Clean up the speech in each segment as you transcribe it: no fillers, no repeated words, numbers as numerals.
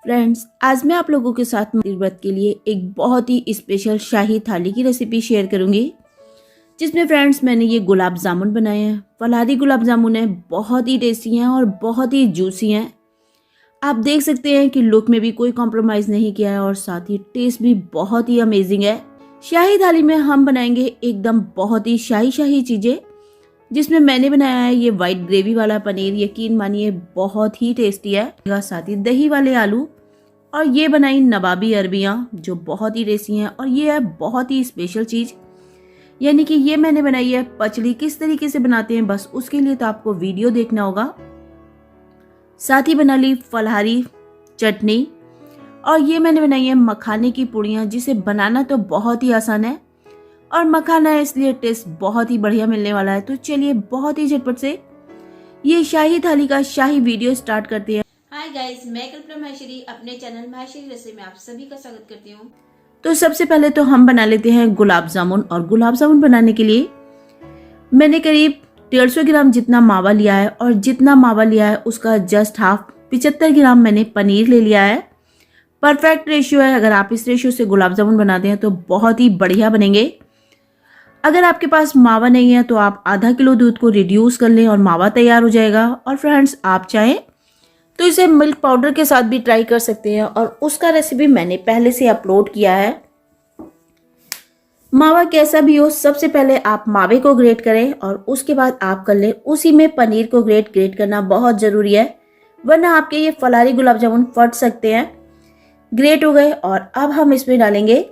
Friends, आज मैं आप लोगों के साथ व्रत के लिए एक बहुत ही स्पेशल शाही थाली की रेसिपी शेयर करूंगी, जिसमें फ्रेंड्स मैंने ये गुलाब जामुन बनाए हैं। फलारी गुलाब जामुन है, बहुत ही टेस्टी हैं और बहुत ही जूसी हैं। आप देख सकते हैं कि लुक में भी कोई कॉम्प्रोमाइज़ नहीं किया है और साथ ही टेस्ट भी बहुत ही अमेजिंग है। शाही थाली में हम बनाएंगे एकदम बहुत ही शाही शाही चीज़ें, जिसमें मैंने बनाया है ये वाइट ग्रेवी वाला पनीर। यकीन मानिए बहुत ही टेस्टी है। साथ ही दही वाले आलू और ये बनाई नवाबी अरबियाँ जो बहुत ही टेस्टी हैं। और ये है बहुत ही स्पेशल चीज़, यानी कि ये मैंने बनाई है पचड़ी। किस तरीके से बनाते हैं बस उसके लिए तो आपको वीडियो देखना होगा। साथ ही बना ली फलहारी चटनी और ये मैंने बनाई है मखाने की पूड़ियाँ, जिसे बनाना तो बहुत ही आसान है और मखाना है इसलिए टेस्ट बहुत ही बढ़िया मिलने वाला है। तो चलिए बहुत ही झटपट से ये शाही थाली का शाही वीडियो स्टार्ट करते हैं। हाय गाइस, मैं कल्पना माहेश्वरी अपने चैनल माहेश्वरी रसोई में आप सभी का स्वागत करती हूँ। तो सबसे पहले तो हम बना लेते हैं गुलाब जामुन। और गुलाब जामुन बनाने के लिए मैंने करीब 150 ग्राम जितना मावा लिया है और जितना मावा लिया है उसका जस्ट हाफ 75 ग्राम मैंने पनीर ले लिया है। परफेक्ट रेशियो है। अगर आप इस रेशियो से गुलाब जामुन बनाते हैं तो बहुत ही बढ़िया बनेंगे। अगर आपके पास मावा नहीं है तो आप आधा किलो दूध को रिड्यूस कर लें और मावा तैयार हो जाएगा। और फ्रेंड्स, आप चाहें तो इसे मिल्क पाउडर के साथ भी ट्राई कर सकते हैं और उसका रेसिपी मैंने पहले से अपलोड किया है। मावा कैसा भी हो, सबसे पहले आप मावे को ग्रेट करें और उसके बाद आप कर लें उसी में पनीर को ग्रेट करना बहुत ज़रूरी है, वरना आपके ये फलारी गुलाब जामुन फट सकते हैं। ग्रेट हो गए और अब हम इसमें डालेंगे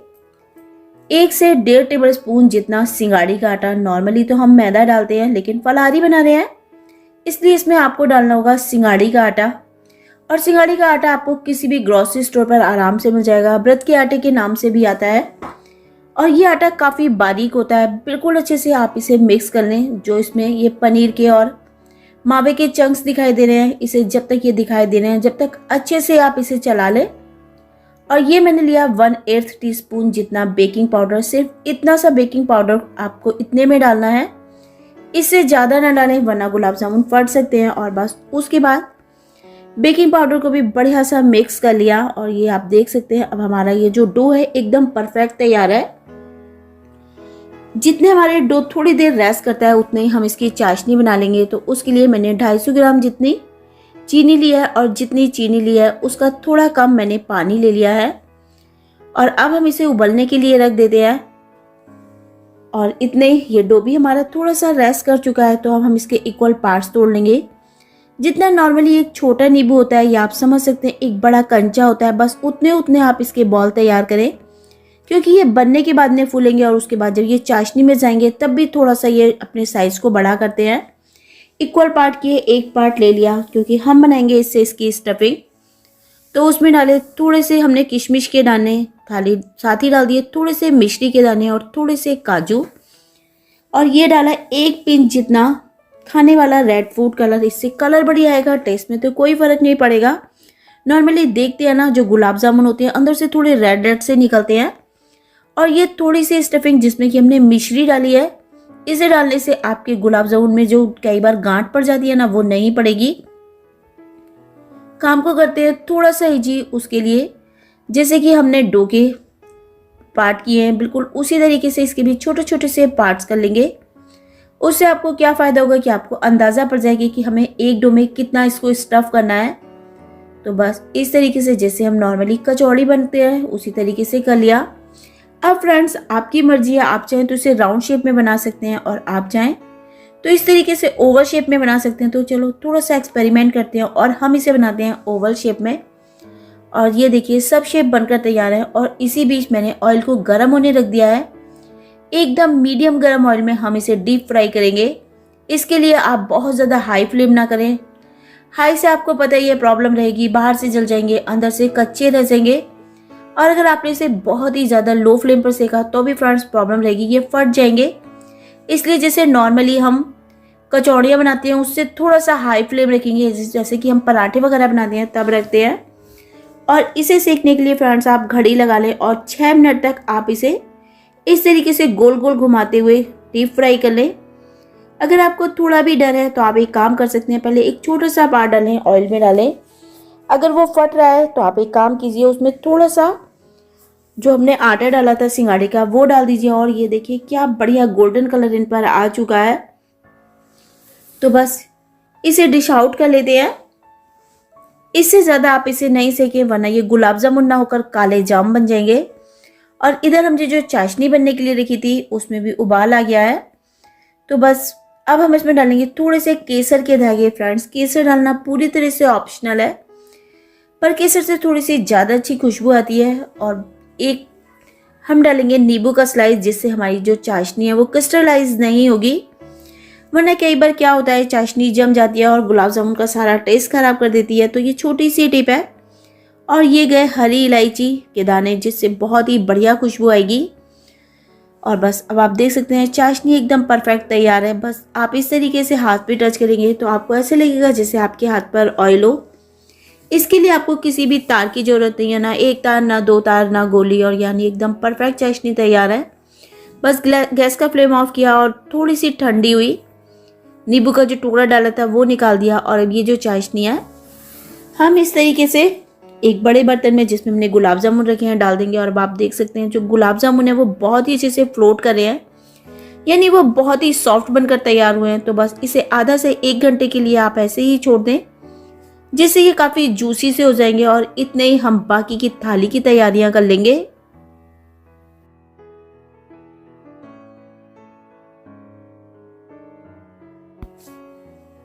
1 से 1.5 टेबल स्पून जितना सिंगाड़ी का आटा। नॉर्मली तो हम मैदा डालते हैं, लेकिन फलारी बना रहे हैं इसलिए इसमें आपको डालना होगा सिंगाड़ी का आटा। और सिंगाड़ी का आटा आपको किसी भी ग्रोसरी स्टोर पर आराम से मिल जाएगा। व्रत के आटे के नाम से भी आता है और ये आटा काफ़ी बारीक होता है। बिल्कुल अच्छे से आप इसे मिक्स कर लें। जो इसमें ये पनीर के और मावे के चंक्स दिखाई दे रहे हैं, इसे जब तक ये दिखाई दे रहे हैं जब तक अच्छे से आप इसे चला लें। और ये मैंने लिया 1/8 टीस्पून जितना बेकिंग पाउडर। सिर्फ इतना सा बेकिंग पाउडर आपको इतने में डालना है, इससे ज़्यादा ना डालें वरना गुलाब जामुन फट सकते हैं। और बस उसके बाद बेकिंग पाउडर को भी बढ़िया सा मिक्स कर लिया और ये आप देख सकते हैं अब हमारा ये जो डो है एकदम परफेक्ट तैयार है। जितने हमारे डो थोड़ी देर रेस्ट करता है उतने ही हम इसकी चाशनी बना लेंगे। तो उसके लिए मैंने 250 ग्राम जितनी चीनी लिया है और जितनी चीनी लिया है उसका थोड़ा कम मैंने पानी ले लिया है। और अब हम इसे उबलने के लिए रख देते हैं। और इतने ये डो भी हमारा थोड़ा सा रेस्ट कर चुका है, तो अब हम इसके इक्वल पार्ट्स तोड़ लेंगे। जितना नॉर्मली एक छोटा नींबू होता है या आप समझ सकते हैं एक बड़ा कंचा होता है, बस उतने उतने आप इसके बॉल तैयार करें, क्योंकि ये बनने के बाद में फूलेंगे और उसके बाद जब ये चाशनी में जाएंगे तब भी थोड़ा सा ये अपने साइज को बड़ा करते हैं। इक्वल पार्ट किए, एक पार्ट ले लिया क्योंकि हम बनाएंगे इससे इसकी स्टफिंग। तो उसमें डाले थोड़े से हमने किशमिश के दाने, खाली साथ ही डाल दिए थोड़े से मिश्री के दाने और थोड़े से काजू। और ये डाला 1 पिंच जितना खाने वाला रेड फूड कलर। इससे कलर बढ़िया आएगा, टेस्ट में तो कोई फर्क नहीं पड़ेगा। नॉर्मली देखते हैं ना जो गुलाब जामुन होते हैं अंदर से थोड़े रेड रेड से निकलते हैं। और ये थोड़ी सी स्टफिंग जिसमें कि हमने मिश्री डाली है, इसे डालने से आपके गुलाब जामुन में जो कई बार गांठ पड़ जाती है ना, वो नहीं पड़ेगी। काम को करते हैं थोड़ा सा इजी उसके लिए। जैसे कि हमने डो के पार्ट किए हैं, बिल्कुल उसी तरीके से इसके भी छोटे छोटे से पार्ट्स कर लेंगे। उससे आपको क्या फ़ायदा होगा कि आपको अंदाज़ा पड़ जाएगी कि हमें एक डो में कितना इसको स्टफ़ करना है। तो बस इस तरीके से जैसे हम नॉर्मली कचौड़ी बनते हैं उसी तरीके से कर लिया। अब फ्रेंड्स, आपकी मर्जी है, आप चाहें तो इसे राउंड शेप में बना सकते हैं और आप चाहें तो इस तरीके से ओवल शेप में बना सकते हैं। तो चलो थोड़ा सा एक्सपेरिमेंट करते हैं और हम इसे बनाते हैं ओवल शेप में। और ये देखिए सब शेप बनकर तैयार है। और इसी बीच मैंने ऑयल को गर्म होने रख दिया है। एकदम मीडियम गर्म ऑयल में हम इसे डीप फ्राई करेंगे। इसके लिए आप बहुत ज़्यादा हाई फ्लेम ना करें। हाई से आपको पता ही है प्रॉब्लम रहेगी, बाहर से जल जाएंगे, अंदर से कच्चे रह जाएंगे। और अगर आपने इसे बहुत ही ज़्यादा लो फ्लेम पर सेका तो भी फ्रेंड्स प्रॉब्लम रहेगी, ये फट जाएंगे। इसलिए जैसे नॉर्मली हम कचौड़ियाँ बनाते हैं उससे थोड़ा सा हाई फ्लेम रखेंगे, जैसे कि हम पराठे वगैरह बनाते हैं तब रखते हैं। और इसे सेकने के लिए फ्रेंड्स आप घड़ी लगा लें और 6 मिनट तक आप इसे इस तरीके से गोल गोल घुमाते हुए डीप फ्राई कर लें। अगर आपको थोड़ा भी डर है तो आप एक काम कर सकते हैं, पहले एक छोटा सा पार्ट डालें, ऑयल में डालें अगर वो फट रहा है तो आप एक काम कीजिए, उसमें थोड़ा सा जो हमने आटा डाला था सिंगाड़े का वो डाल दीजिए। और ये देखिए क्या बढ़िया गोल्डन कलर इन पर आ चुका है। तो बस इसे डिश आउट कर लेते हैं। इससे ज़्यादा आप इसे नहीं सेकें, वरना ये गुलाब जामुन ना होकर काले जाम बन जाएंगे। और इधर हमने जो चाशनी बनने के लिए रखी थी उसमें भी उबाल आ गया है। तो बस अब हम इसमें डालेंगे थोड़े से केसर के धागे। फ्रेंड्स, केसर डालना पूरी तरह से ऑप्शनल है, पर केसर से थोड़ी सी ज़्यादा अच्छी खुशबू आती है। और एक हम डालेंगे नींबू का स्लाइस, जिससे हमारी जो चाशनी है वो क्रिस्टलाइज नहीं होगी। वरना कई बार क्या होता है, चाशनी जम जाती है और गुलाब जामुन का सारा टेस्ट खराब कर देती है। तो ये छोटी सी टिप है। और ये गए हरी इलायची के दाने, जिससे बहुत ही बढ़िया खुशबू आएगी। और बस अब आप देख सकते हैं चाशनी एकदम परफेक्ट तैयार है। बस आप इस तरीके से हाथ पे टच करेंगे तो आपको ऐसे लगेगा जैसे आपके हाथ पर ऑयल हो। इसके लिए आपको किसी भी तार की जरूरत नहीं है, ना एक तार, ना दो तार, ना गोली, और यानी एकदम परफेक्ट चाशनी तैयार है। बस गैस का फ्लेम ऑफ किया और थोड़ी सी ठंडी हुई, नींबू का जो टुकड़ा डाला था वो निकाल दिया। और अब ये जो चाशनी है हम इस तरीके से एक बड़े बर्तन में, जिसमें हमने गुलाब जामुन रखे हैं, डाल देंगे। और अब आप देख सकते हैं जो गुलाब जामुन है वो बहुत ही अच्छे से फ्लोट कर रहे हैं, यानी वो बहुत ही सॉफ्ट बनकर तैयार हुए हैं। तो बस इसे आधा से 1 घंटे के लिए आप ऐसे ही छोड़ दें, जिससे ये काफ़ी जूसी से हो जाएंगे। और इतने ही हम बाकी की थाली की तैयारियां कर लेंगे।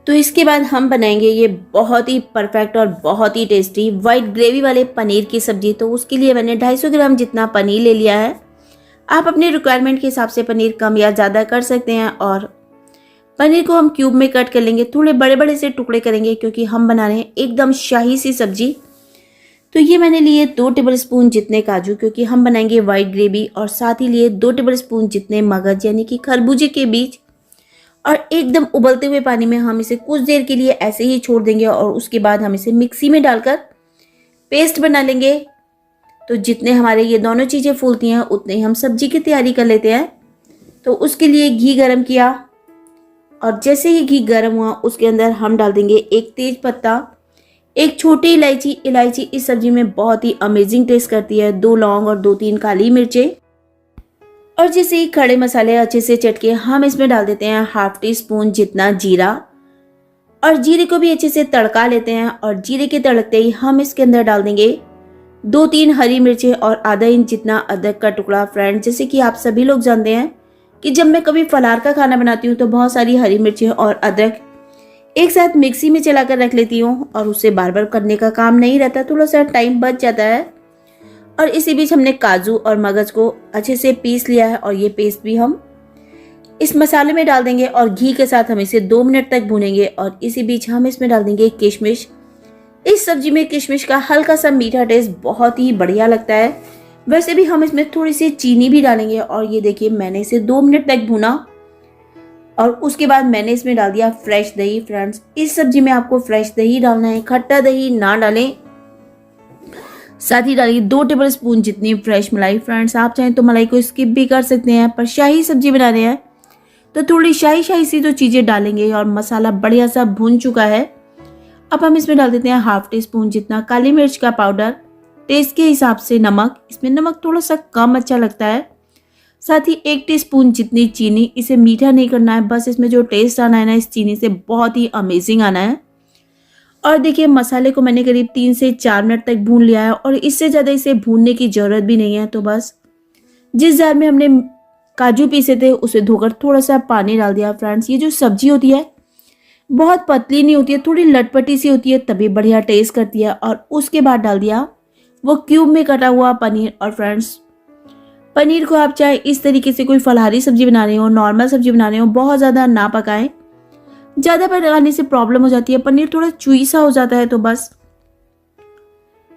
तो इसके बाद हम बनाएंगे ये बहुत ही परफेक्ट और बहुत ही टेस्टी वाइट ग्रेवी वाले पनीर की सब्जी। तो उसके लिए मैंने 250 ग्राम जितना पनीर ले लिया है। आप अपनी रिक्वायरमेंट के हिसाब से पनीर कम या ज़्यादा कर सकते हैं। और पनीर को हम क्यूब में कट कर लेंगे, थोड़े बड़े बड़े से टुकड़े करेंगे, क्योंकि हम बना रहे हैं एकदम शाही सी सब्जी। तो ये मैंने लिए 2 टेबलस्पून जितने काजू, क्योंकि हम बनाएंगे वाइट ग्रेवी। और साथ ही लिए 2 टेबलस्पून जितने मगज, यानी कि खरबूजे के बीज। और एकदम उबलते हुए पानी में हम इसे कुछ देर के लिए ऐसे ही छोड़ देंगे। और उसके बाद हम इसे मिक्सी में डालकर पेस्ट बना लेंगे। तो जितने हमारे ये दोनों चीज़ें फूलती हैं उतने ही हम सब्जी की तैयारी कर लेते हैं। तो उसके लिए घी गरम किया, और जैसे ही घी गरम हुआ उसके अंदर हम डाल देंगे 1 तेज पत्ता, 1 छोटी इलायची। इलायची इस सब्जी में बहुत ही अमेजिंग टेस्ट करती है। 2 लौंग और 2-3 काली मिर्चें। और जैसे ही खड़े मसाले अच्छे से चटके हम इसमें डाल देते हैं 1/2 टीस्पून जितना जीरा। और जीरे को भी अच्छे से तड़का लेते हैं। और जीरे के तड़कते ही हम इसके अंदर डाल देंगे 2-3 हरी मिर्चें और आधा इंच जितना अदरक का टुकड़ा। फ्रेंड, जैसे कि आप सभी लोग जानते हैं कि जब मैं कभी फलार का खाना बनाती हूँ तो बहुत सारी हरी मिर्चें और अदरक एक साथ मिक्सी में चलाकर रख लेती हूँ, और उससे बार बार करने का काम नहीं रहता, थोड़ा सा टाइम बच जाता है। और इसी बीच हमने काजू और मगज को अच्छे से पीस लिया है, और ये पेस्ट भी हम इस मसाले में डाल देंगे। और घी के साथ हम इसे 2 मिनट तक भूनेंगे। और इसी बीच हम इसमें डाल देंगे किशमिश। इस सब्जी में किशमिश का हल्का सा मीठा टेस्ट बहुत ही बढ़िया लगता है। वैसे भी हम इसमें थोड़ी सी चीनी भी डालेंगे। और ये देखिए मैंने इसे 2 मिनट तक भूना, और उसके बाद मैंने इसमें डाल दिया फ्रेश दही। फ्रेंड्स, इस सब्जी में आपको फ्रेश दही डालना है, खट्टा दही ना डालें। साथ ही डालिए 2 टेबलस्पून जितनी फ्रेश मलाई। फ्रेंड्स, आप चाहें तो मलाई को स्किप भी कर सकते हैं, पर शाही सब्जी बना रहे हैं तो थोड़ी शाही शाही सी तो चीज़ें डालेंगे। और मसाला बढ़िया सा भून चुका है। अब हम इसमें डाल देते हैं 1/2 टीस्पून जितना काली मिर्च का पाउडर, टेस्ट के हिसाब से नमक। इसमें नमक थोड़ा सा कम अच्छा लगता है। साथ ही 1 टीस्पून जितनी चीनी। इसे मीठा नहीं करना है, बस इसमें जो टेस्ट आना है ना इस चीनी से बहुत ही अमेजिंग आना है। और देखिए मसाले को मैंने करीब 3 से 4 मिनट तक भून लिया है, और इससे ज़्यादा इसे भूनने की ज़रूरत भी नहीं है। तो बस जिस जार में हमने काजू पीसे थे उसे धोकर थोड़ा सा पानी डाल दिया। फ्रेंड्स, ये जो सब्जी होती है बहुत पतली नहीं होती है, थोड़ी लटपटी सी होती है, तभी बढ़िया टेस्ट करती है। और उसके बाद डाल दिया वो क्यूब में कटा हुआ पनीर। और फ्रेंड्स, पनीर को आप चाहे इस तरीके से कोई फलाहारी सब्जी बना रहे हो, नॉर्मल सब्जी बना रहे हो, बहुत ज़्यादा ना पकाएं। ज़्यादा पकाने से प्रॉब्लम हो जाती है, पनीर थोड़ा चुई सा हो जाता है। तो बस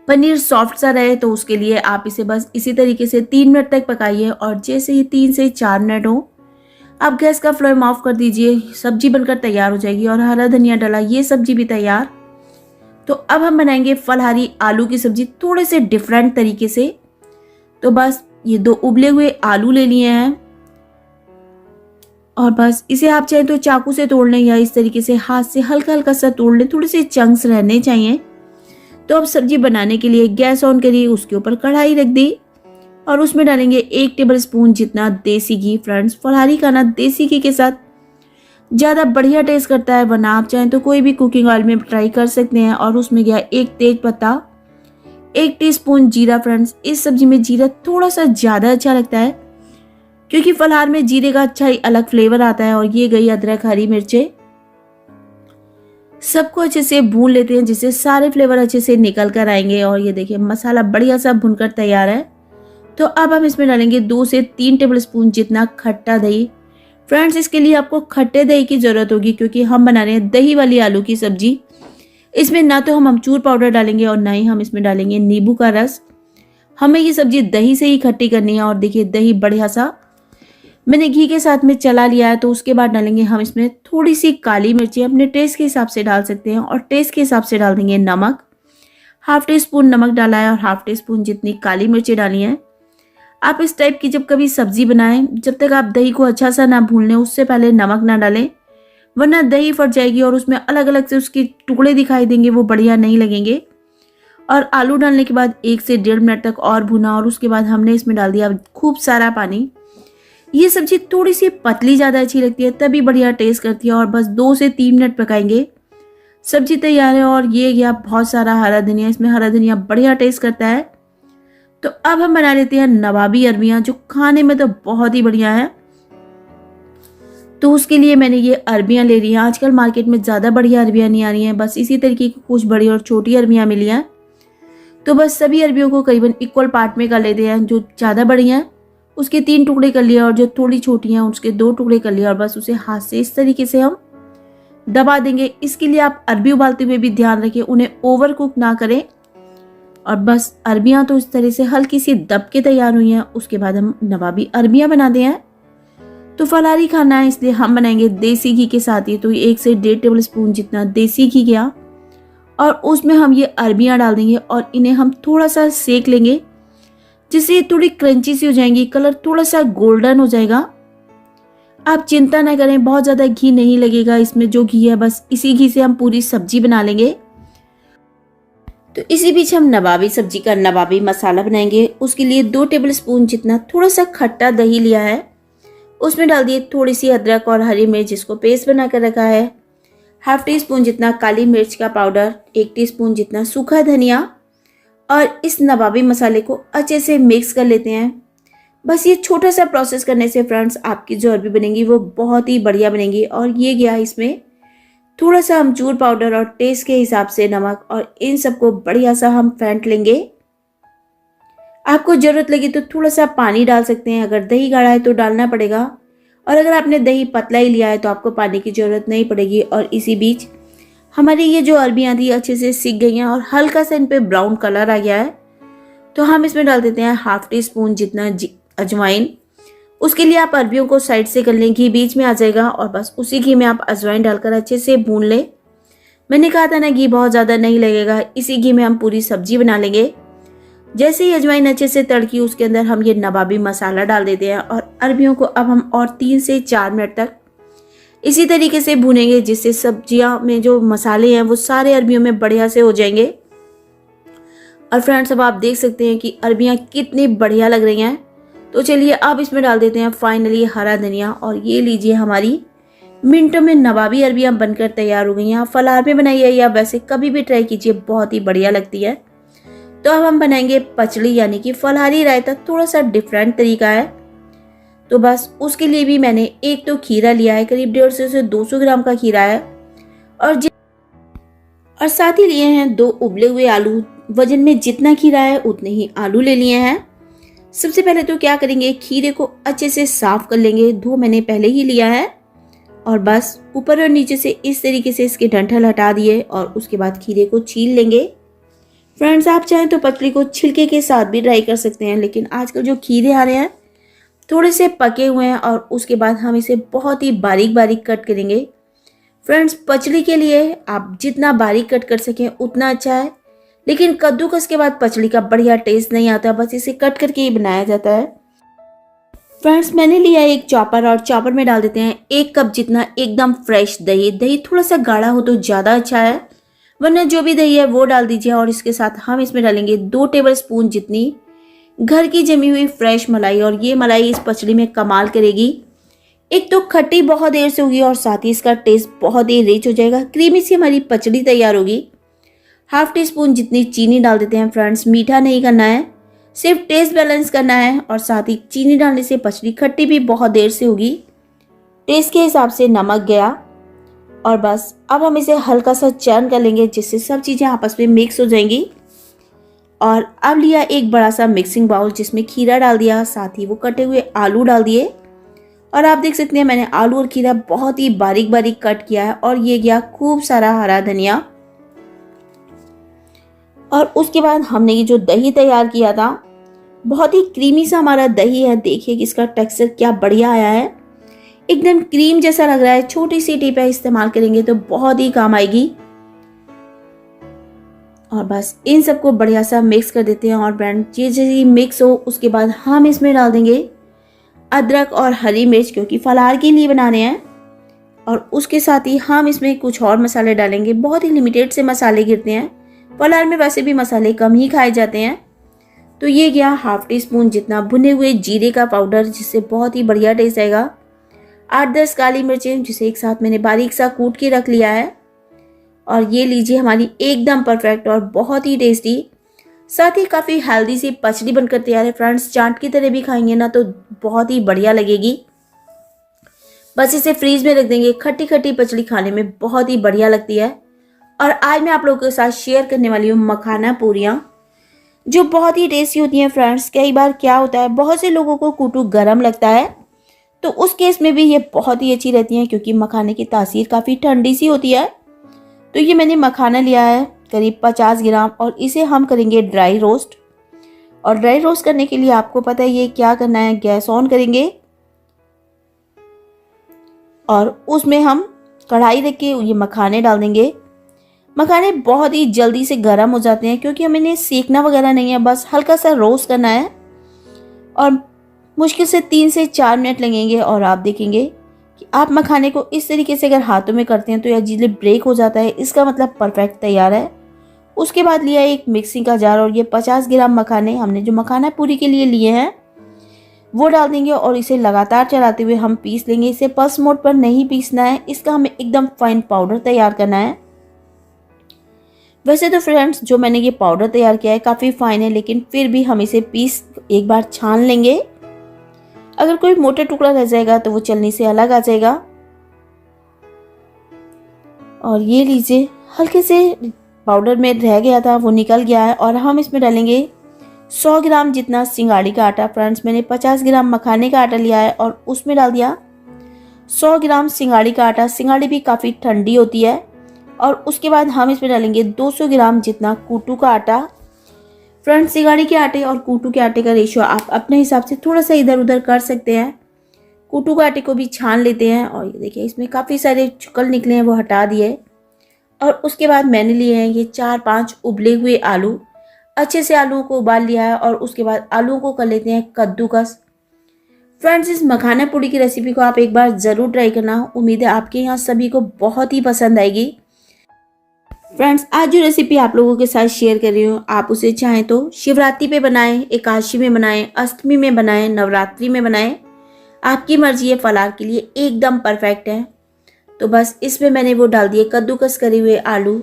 पनीर सॉफ्ट सा रहे तो उसके लिए आप इसे बस इसी तरीके से 3 मिनट तक पकाइए। और जैसे ही 3 से 4 मिनट हो आप गैस का फ्लेम ऑफ कर दीजिए। सब्जी बनकर तैयार हो जाएगी। और हरा धनिया डाला, ये सब्जी भी तैयार। तो अब हम बनाएंगे फलहारी आलू की सब्जी थोड़े से डिफरेंट तरीके से। तो बस ये 2 उबले हुए आलू ले लिए हैं, और बस इसे आप चाहें तो चाकू से तोड़ लें या इस तरीके से हाथ से हल्का हल्का सा तोड़ लें, थोड़े से चंक्स रहने चाहिए। तो अब सब्जी बनाने के लिए गैस ऑन करिए, उसके ऊपर कढ़ाई रख दी और उसमें डालेंगे 1 टेबलस्पून जितना देसी घी। फ्रेंड्स, फलाहारी खाना देसी घी के साथ ज़्यादा बढ़िया टेस्ट करता है, वरना आप चाहें तो कोई भी कुकिंग ऑयल में ट्राई कर सकते हैं। और उसमें गया 1 तेज पत्ता, 1 टीस्पून जीरा। फ्रेंड्स, इस सब्जी में जीरा थोड़ा सा ज़्यादा अच्छा लगता है क्योंकि फलाहार में जीरे का अच्छा ही अलग फ्लेवर आता है। और ये गई अदरक, हरी मिर्चें, सबको अच्छे से भून लेते हैं जिससे सारे फ्लेवर अच्छे से निकल कर आएंगे। और ये देखिए मसाला बढ़िया सा भुनकर तैयार है। तो अब हम इसमें डालेंगे 2 से 3 टेबलस्पून जितना खट्टा दही। फ्रेंड्स, इसके लिए आपको खट्टे दही की जरूरत होगी क्योंकि हम बना रहे हैं दही वाली आलू की सब्जी। इसमें ना तो हम अमचूर पाउडर डालेंगे और ना ही हम इसमें डालेंगे नींबू का रस। हमें ये सब्जी दही से ही खट्टी करनी है। और देखिए दही बढ़िया सा मैंने घी के साथ में चला लिया है। तो उसके बाद डालेंगे हम इसमें थोड़ी सी काली मिर्ची, अपने टेस्ट के हिसाब से डाल सकते हैं। और टेस्ट के हिसाब से डाल देंगे नमक, 1/2 टीस्पून नमक डाला है और 1/2 टीस्पून जितनी काली मिर्ची डाली है। आप इस टाइप की जब कभी सब्जी बनाएं, जब तक आप दही को अच्छा सा ना भून लें उससे पहले नमक ना डालें, वरना दही फट जाएगी और उसमें अलग अलग से उसके टुकड़े दिखाई देंगे, वो बढ़िया नहीं लगेंगे। और आलू डालने के बाद 1 से 1.5 मिनट तक और भुना और उसके बाद हमने इसमें डाल दिया खूब सारा पानी। ये सब्जी थोड़ी सी पतली ज़्यादा अच्छी लगती है, तभी बढ़िया टेस्ट करती है। और बस 2 से 3 मिनट पकाएंगे, सब्जी तैयार है। और ये गया बहुत सारा हरा धनिया, इसमें हरा धनिया बढ़िया टेस्ट करता है। तो अब हम बना लेते हैं नवाबी अरबियाँ, जो खाने में तो बहुत ही बढ़िया है। तो उसके लिए मैंने ये अरबियाँ ले रही हैं। आजकल मार्केट में ज़्यादा बढ़िया अरबियाँ नहीं आ रही हैं, बस इसी तरीके की कुछ बड़ी और छोटी अरबियाँ मिली हैं। तो बस सभी अरबियों को करीबन इक्वल पार्ट में कर लेते हैं। जो ज़्यादा बड़ी हैं उसके 3 टुकड़े कर लिए और जो थोड़ी छोटी हैं उसके 2 टुकड़े कर लिए। और बस उसे हाथ से इस तरीके से हम दबा देंगे। इसके लिए आप अरबी उबालते हुए भी ध्यान रखें, उन्हें ओवर कुक ना करें। और बस अरबियाँ तो इस तरह से हल्की सी दब के तैयार हुई हैं। उसके बाद हम नवाबी अरबियाँ बनाते हैं। तो फलाहारी खाना है इसलिए हम बनाएंगे देसी घी के साथ ही। तो 1 से 1.5 टेबलस्पून जितना देसी घी गया और उसमें हम ये अरबियाँ डाल देंगे और इन्हें हम थोड़ा सा सेक लेंगे जिससे ये थोड़ी क्रंची सी हो जाएंगी, कलर थोड़ा सा गोल्डन हो जाएगा। आप चिंता ना करें, बहुत ज़्यादा घी नहीं लगेगा इसमें। जो घी है बस इसी घी से हम पूरी सब्जी बना लेंगे। तो इसी बीच हम नवाबी सब्जी का नवाबी मसाला बनाएंगे। उसके लिए 2 टेबलस्पून जितना थोड़ा सा खट्टा दही लिया है, उसमें डाल दिए थोड़ी सी अदरक और हरी मिर्च जिसको पेस्ट बना कर रखा है, 1/2 टीस्पून जितना काली मिर्च का पाउडर, 1 टीस्पून जितना सूखा धनिया। और इस नवाबी मसाले को अच्छे से मिक्स कर लेते हैं। बस ये छोटा सा प्रोसेस करने से फ्रेंड्स आपकी जो अरबी बनेंगी वो बहुत ही बढ़िया बनेंगी। और ये गया इसमें थोड़ा सा अमचूर पाउडर और टेस्ट के हिसाब से नमक, और इन सबको बढ़िया सा हम फेंट लेंगे। आपको जरूरत लगी तो थोड़ा सा पानी डाल सकते हैं, अगर दही गाढ़ा है तो डालना पड़ेगा, और अगर आपने दही पतला ही लिया है तो आपको पानी की जरूरत नहीं पड़ेगी। और इसी बीच हमारी ये जो अरबियाँ थी अच्छे से सिक गई हैं और हल्का सा इन पे ब्राउन कलर आ गया है। तो हम इसमें डाल देते हैं 1/2 टीस्पून जितना अजवाइन। उसके लिए आप अरबियों को साइड से कर लें, घी बीच में आ जाएगा और बस उसी घी में आप अजवाइन डालकर अच्छे से भून लें। मैंने कहा था ना घी बहुत ज़्यादा नहीं लगेगा, इसी घी में हम पूरी सब्जी बना लेंगे। जैसे ही अजवाइन अच्छे से तड़की उसके अंदर हम ये नवाबी मसाला डाल देते हैं और अरबियों को अब हम और 3 से 4 मिनट तक इसी तरीके से भूनेंगे जिससे सब्जियां में जो मसाले हैं वो सारे अरबियों में बढ़िया से हो जाएंगे। और फ्रेंड्स अब आप देख सकते हैं कि अरबियां कितनी बढ़िया लग रही हैं। तो चलिए अब इसमें डाल देते हैं फाइनली हरा धनिया, और ये लीजिए हमारी मिनटों में नवाबी अरबियां बनकर तैयार हो गई हैं। आप फलाहार में बनाइए या वैसे कभी भी ट्राई कीजिए, बहुत ही बढ़िया लगती है। तो अब हम बनाएंगे पचड़ी यानी कि फलाहारी रायता, थोड़ा सा डिफरेंट तरीका है। तो बस उसके लिए भी मैंने एक तो खीरा लिया है, करीब 150 से 200 ग्राम का खीरा है, और साथ ही लिए हैं 2 उबले हुए आलू। वजन में जितना खीरा है उतने ही आलू ले लिए हैं। सबसे पहले तो क्या करेंगे, खीरे को अच्छे से साफ कर लेंगे, धो मैंने पहले ही लिया है। और बस ऊपर और नीचे से इस तरीके से इसके डंठल हटा दिए और उसके बाद खीरे को छील लेंगे। फ्रेंड्स आप चाहें तो पचड़ी को छिलके के साथ भी ट्राई कर सकते हैं, लेकिन आजकल जो खीरे आ रहे हैं थोड़े से पके हुए हैं और उसके बाद हम इसे बहुत ही बारीक बारीक कट करेंगे। फ्रेंड्स पचड़ी के लिए आप जितना बारीक कट कर सकें उतना अच्छा है, लेकिन कद्दूकस के बाद पचड़ी का बढ़िया टेस्ट नहीं आता, बस इसे कट करके ही बनाया जाता है। फ्रेंड्स मैंने लिया एक चॉपर, और चॉपर में डाल देते हैं 1 कप जितना एकदम फ्रेश दही। दही थोड़ा सा गाढ़ा हो तो ज़्यादा अच्छा है, वरना जो भी दही है वो डाल दीजिए। और इसके साथ हम इसमें डालेंगे 2 टेबलस्पून जितनी घर की जमी हुई फ्रेश मलाई। और ये मलाई इस पचड़ी में कमाल करेगी। एक तो खट्टी बहुत देर से होगी और साथ ही इसका टेस्ट बहुत ही रिच हो जाएगा। क्रीमी सी हमारी पचड़ी तैयार होगी। हाफ टी स्पून जितनी चीनी डाल देते हैं फ्रेंड्स। मीठा नहीं करना है, सिर्फ टेस्ट बैलेंस करना है। और साथ ही चीनी डालने से पचड़ी खट्टी भी बहुत देर से होगी। टेस्ट के हिसाब से नमक गया। और बस अब हम इसे हल्का सा चर्न कर लेंगे जिससे सब चीज़ें आपस में मिक्स हो जाएंगी। और अब लिया एक बड़ा सा मिक्सिंग बाउल जिसमें खीरा डाल दिया, साथ ही वो कटे हुए आलू डाल दिए। और आप देख सकते हैं मैंने आलू और खीरा बहुत ही बारीक बारीक कट किया है। और ये गया खूब सारा हरा धनिया। और उसके बाद हमने ये जो दही तैयार किया था, बहुत ही क्रीमी सा हमारा दही है। देखिए कि इसका टेक्सचर क्या बढ़िया आया है, एकदम क्रीम जैसा लग रहा है। छोटी सी टिप है, इस्तेमाल करेंगे तो बहुत ही काम आएगी। और बस इन सबको बढ़िया सा मिक्स कर देते हैं। और ब्रांड ये जैसे मिक्स हो उसके बाद हम इसमें डाल देंगे अदरक और हरी मिर्च, क्योंकि फलाहार के लिए बनाने हैं। और उसके साथ ही हम इसमें कुछ और मसाले डालेंगे। बहुत ही लिमिटेड से मसाले गिरते हैं, फलाहार में वैसे भी मसाले कम ही खाए जाते हैं। तो ये गया हाफ टी स्पून जितना भुने हुए जीरे का पाउडर, जिससे बहुत ही बढ़िया टेस्ट आएगा। 8-10 काली मिर्चें जिसे एक साथ मैंने बारीक सा कूट के रख लिया है। और ये लीजिए हमारी एकदम परफेक्ट और बहुत ही टेस्टी, साथ ही काफ़ी हेल्दी सी पचड़ी बनकर तैयार है फ्रेंड्स। चाट की तरह भी खाएंगे ना तो बहुत ही बढ़िया लगेगी। बस इसे फ्रीज में रख देंगे। खट्टी खट्टी पचड़ी खाने में बहुत ही बढ़िया लगती है। और आज मैं आप लोगों के साथ शेयर करने वाली हूँ मखाना पूरियाँ, जो बहुत ही टेस्टी होती हैं फ्रेंड्स। कई बार क्या होता है, बहुत से लोगों को कूटू गर्म लगता है, तो उस केस में भी ये बहुत ही अच्छी रहती हैं, क्योंकि मखाने की तासीर काफ़ी ठंडी सी होती है। तो ये मैंने मखाना लिया है करीब 50 ग्राम, और इसे हम करेंगे ड्राई रोस्ट। और ड्राई रोस्ट करने के लिए आपको पता है ये क्या करना है, गैस ऑन करेंगे और उसमें हम कढ़ाई रख के ये मखाने डाल देंगे। मखाने बहुत ही जल्दी से गर्म हो जाते हैं, क्योंकि हमें इन्हें सेकना वगैरह नहीं है, बस हल्का सा रोस्ट करना है। और मुश्किल से 3 से 4 मिनट लगेंगे। और आप देखेंगे कि आप मखाने को इस तरीके से अगर हाथों में करते हैं तो यह इजीली ब्रेक हो जाता है, इसका मतलब परफेक्ट तैयार है। उसके बाद लिया एक मिक्सिंग का जार, और ये 50 ग्राम मखाने हमने जो मखाना पूरी के लिए लिए हैं वो डाल देंगे। और इसे लगातार चलाते हुए हम पीस लेंगे। इसे पल्स मोड पर नहीं पीसना है, इसका हमें एकदम फाइन पाउडर तैयार करना है। वैसे तो फ्रेंड्स जो मैंने ये पाउडर तैयार किया है काफ़ी फाइन है, लेकिन फिर भी हम इसे पीस एक बार छान लेंगे। अगर कोई मोटा टुकड़ा रह जाएगा तो वो चलनी से अलग आ जाएगा। और ये लीजिए हल्के से पाउडर में रह गया था वो निकल गया है। और हम इसमें डालेंगे 100 ग्राम जितना सिंगाड़ी का आटा। फ्रेंड्स मैंने 50 ग्राम मखाने का आटा लिया है और उसमें डाल दिया 100 ग्राम सिंगाड़ी का आटा। सिंगाड़ी भी काफ़ी ठंडी होती है। और उसके बाद हम इसमें डालेंगे 200 ग्राम जितना कूटू का आटा। फ्रेंड्स सिंगाड़ी के आटे और कूटू के आटे का रेशियो आप अपने हिसाब से थोड़ा सा इधर उधर कर सकते हैं। कूटू के आटे को भी छान लेते हैं। और ये देखिए इसमें काफ़ी सारे चुकल निकले हैं, वो हटा दिए। और उसके बाद मैंने लिए हैं ये 4-5 उबले हुए आलू। अच्छे से आलूओं को उबाल लिया है। और उसके बाद आलूओं को कर लेते हैं कद्दूकस। फ्रेंड्स इस मखाना पूड़ी की रेसिपी को आप एक बार ज़रूर ट्राई करना। उम्मीद है आपके यहाँ सभी को बहुत ही पसंद आएगी। फ्रेंड्स आज जो रेसिपी आप लोगों के साथ शेयर कर रही हूँ, आप उसे चाहें तो शिवरात्रि पे बनाएं, एकादशी में बनाएं, अष्टमी में बनाएं, नवरात्रि में बनाएं, आपकी मर्जी है। फलाहार के लिए एकदम परफेक्ट है। तो बस इसमें मैंने वो डाल दिए कद्दूकस करे हुए आलू,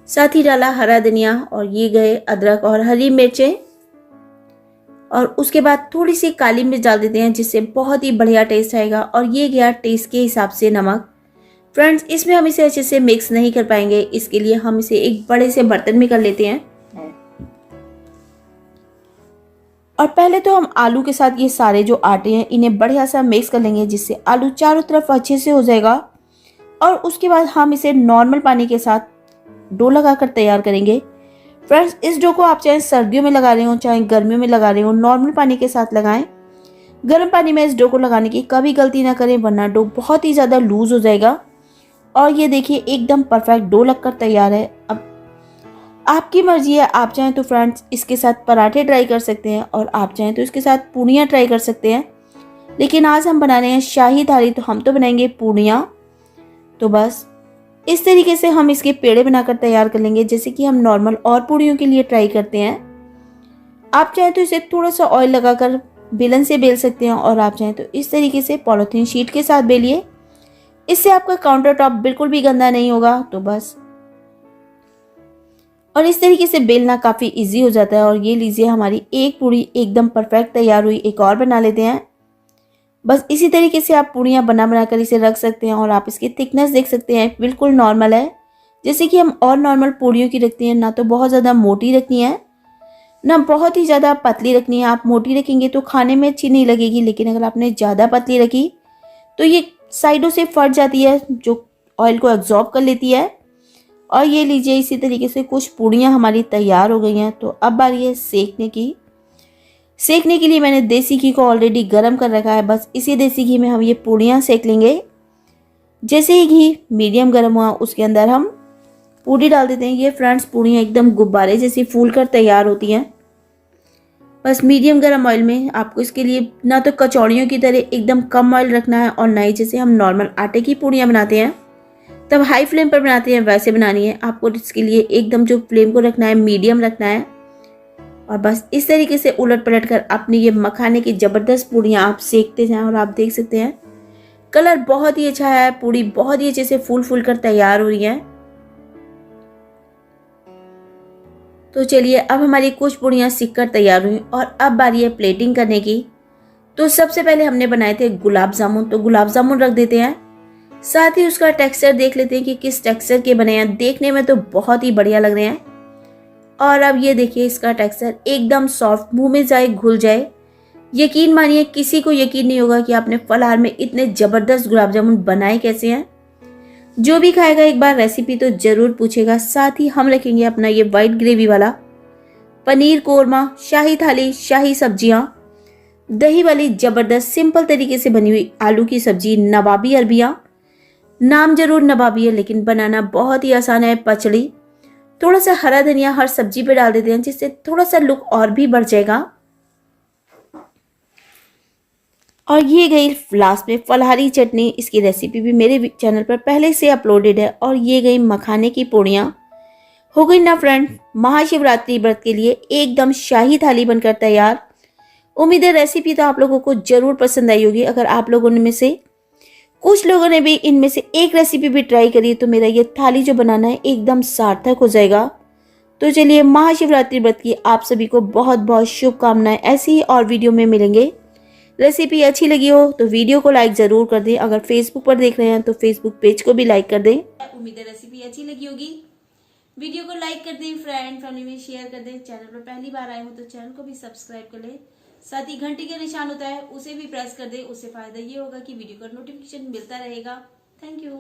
साथ ही डाला हरा धनिया, और ये गए अदरक और हरी मिर्चें। और उसके बाद थोड़ी सी काली मिर्च डाल देते हैं, जिससे बहुत ही बढ़िया टेस्ट आएगा। और ये गया टेस्ट के हिसाब से नमक। फ्रेंड्स इसमें हम इसे अच्छे से मिक्स नहीं कर पाएंगे, इसके लिए हम इसे एक बड़े से बर्तन में कर लेते हैं। और पहले तो हम आलू के साथ ये सारे जो आटे हैं इन्हें बढ़िया सा मिक्स कर लेंगे, जिससे आलू चारों तरफ अच्छे से हो जाएगा। और उसके बाद हम इसे नॉर्मल पानी के साथ डो लगाकर तैयार करेंगे। फ्रेंड्स इस डो को आप चाहे सर्दियों में लगा रहे हो चाहे गर्मियों में लगा रहे हो, नॉर्मल पानी के साथ लगाएं। गर्म पानी में इस डो को लगाने की कभी गलती ना करें, वरना डो बहुत ही ज़्यादा लूज हो जाएगा। और ये देखिए एकदम परफेक्ट डो लगकर तैयार है। अब आपकी मर्जी है, आप चाहें तो फ्रेंड्स इसके साथ पराठे ट्राई कर सकते हैं, और आप चाहें तो इसके साथ पूड़ियाँ ट्राई कर सकते हैं। लेकिन आज हम बना रहे हैं शाही थाली, तो हम तो बनाएंगे पूड़ियाँ। तो बस इस तरीके से हम इसके पेड़े बनाकर तैयार कर लेंगे, जैसे कि हम नॉर्मल और पूड़ियों के लिए ट्राई करते हैं। आप चाहें तो इसे थोड़ा सा ऑयल लगाकर बेलन से बेल सकते हैं, और आप चाहें तो इस तरीके से पॉलीथीन शीट के साथ बेलिए। इससे आपका काउंटर टॉप बिल्कुल भी गंदा नहीं होगा। तो बस, और इस तरीके से बेलना काफ़ी इजी हो जाता है। और ये लीजिए, हमारी एक पूड़ी एकदम परफेक्ट तैयार हुई। एक और बना लेते हैं। बस इसी तरीके से आप पूड़ियाँ बना कर इसे रख सकते हैं। और आप इसकी थिकनेस देख सकते हैं, बिल्कुल नॉर्मल है, जैसे कि हम और नॉर्मल पूड़ियों की रखते हैं। ना तो बहुत ज़्यादा मोटी रखनी है, ना बहुत ही ज़्यादा पतली रखनी है। आप मोटी रखेंगे तो खाने में अच्छी नहीं लगेगी, लेकिन अगर आपने ज़्यादा पतली रखी तो ये साइडों से फट जाती है, जो ऑयल को एब्जॉर्ब कर लेती है। और ये लीजिए, इसी तरीके से कुछ पूड़ियाँ हमारी तैयार हो गई हैं। तो अब बारी है सेकने की। सेकने के लिए मैंने देसी घी को ऑलरेडी गर्म कर रखा है। बस इसी देसी घी में हम ये पूड़ियाँ सेक लेंगे। जैसे ही घी मीडियम गर्म हुआ, उसके अंदर हम पूड़ी डाल देते हैं। ये फ्रेंड्स, पूड़ियाँ एकदम गुब्बारे जैसी फूल कर तैयार होती हैं। बस मीडियम गर्म ऑयल में आपको इसके लिए ना तो कचौड़ियों की तरह एकदम कम ऑयल रखना है, और ना ही जैसे हम नॉर्मल आटे की पूड़ियाँ बनाते हैं तब हाई फ्लेम पर बनाते हैं वैसे बनानी है। आपको इसके लिए एकदम जो फ्लेम को रखना है मीडियम रखना है। और बस इस तरीके से उलट पलट कर अपनी ये मखाने की ज़बरदस्त पूड़ियाँ आप सेकते जाएं। और आप देख सकते हैं कलर बहुत ही अच्छा है, पूड़ी बहुत ही अच्छे से फूल कर तैयार हो रही है। तो चलिए, अब हमारी कुछ पूड़ियाँ सिक कर तैयार हुई, और अब बारी है प्लेटिंग करने की। तो सबसे पहले हमने बनाए थे गुलाब जामुन, तो गुलाब जामुन रख देते हैं। साथ ही उसका टेक्सचर देख लेते हैं कि किस टेक्सचर के बने हैं। देखने में तो बहुत ही बढ़िया लग रहे हैं। और अब ये देखिए, इसका टेक्सचर एकदम सॉफ्ट, मुंह में जाए घुल जाए। यकीन मानिए, किसी को यकीन नहीं होगा कि आपने फलहार में इतने ज़बरदस्त गुलाब जामुन बनाए कैसे हैं। जो भी खाएगा एक बार रेसिपी तो ज़रूर पूछेगा। साथ ही हम रखेंगे अपना ये वाइट ग्रेवी वाला पनीर कोरमा, शाही थाली, शाही सब्जियाँ, दही वाली ज़बरदस्त सिंपल तरीके से बनी हुई आलू की सब्जी, नवाबी अरबिया। नाम जरूर नवाबी है, लेकिन बनाना बहुत ही आसान है। पचड़ी, थोड़ा सा हरा धनिया हर सब्जी पे डाल देते हैं, जिससे थोड़ा सा लुक और भी बढ़ जाएगा। और ये गई लास्ट में फलहारी चटनी। इसकी रेसिपी भी मेरे चैनल पर पहले से अपलोडेड है। और ये गई मखाने की पूड़ियाँ। हो गई ना फ्रेंड, महाशिवरात्रि व्रत के लिए एकदम शाही थाली बनकर तैयार। उम्मीद है रेसिपी तो आप लोगों को जरूर पसंद आई होगी। अगर आप लोगों में से कुछ लोगों ने भी इनमें से एक रेसिपी भी ट्राई करी, तो मेरा ये थाली जो बनाना है एकदम सार्थक हो जाएगा। तो चलिए, महाशिवरात्रि व्रत की आप सभी को बहुत बहुत शुभकामनाएं। ऐसी ही और वीडियो में मिलेंगे। रेसिपी अच्छी लगी हो तो वीडियो को लाइक ज़रूर कर दें। अगर फेसबुक पर देख रहे हैं तो फेसबुक पेज को भी लाइक कर दें। उम्मीद है रेसिपी अच्छी लगी होगी। वीडियो को लाइक कर दें, फ्रेंड फैमिली में शेयर कर दें। चैनल पर पहली बार आए हो तो चैनल को भी सब्सक्राइब कर लें। साथ ही घंटी का निशान होता है, उसे भी प्रेस कर दें। उससे फायदा ये होगा कि वीडियो का नोटिफिकेशन मिलता रहेगा। Thank you.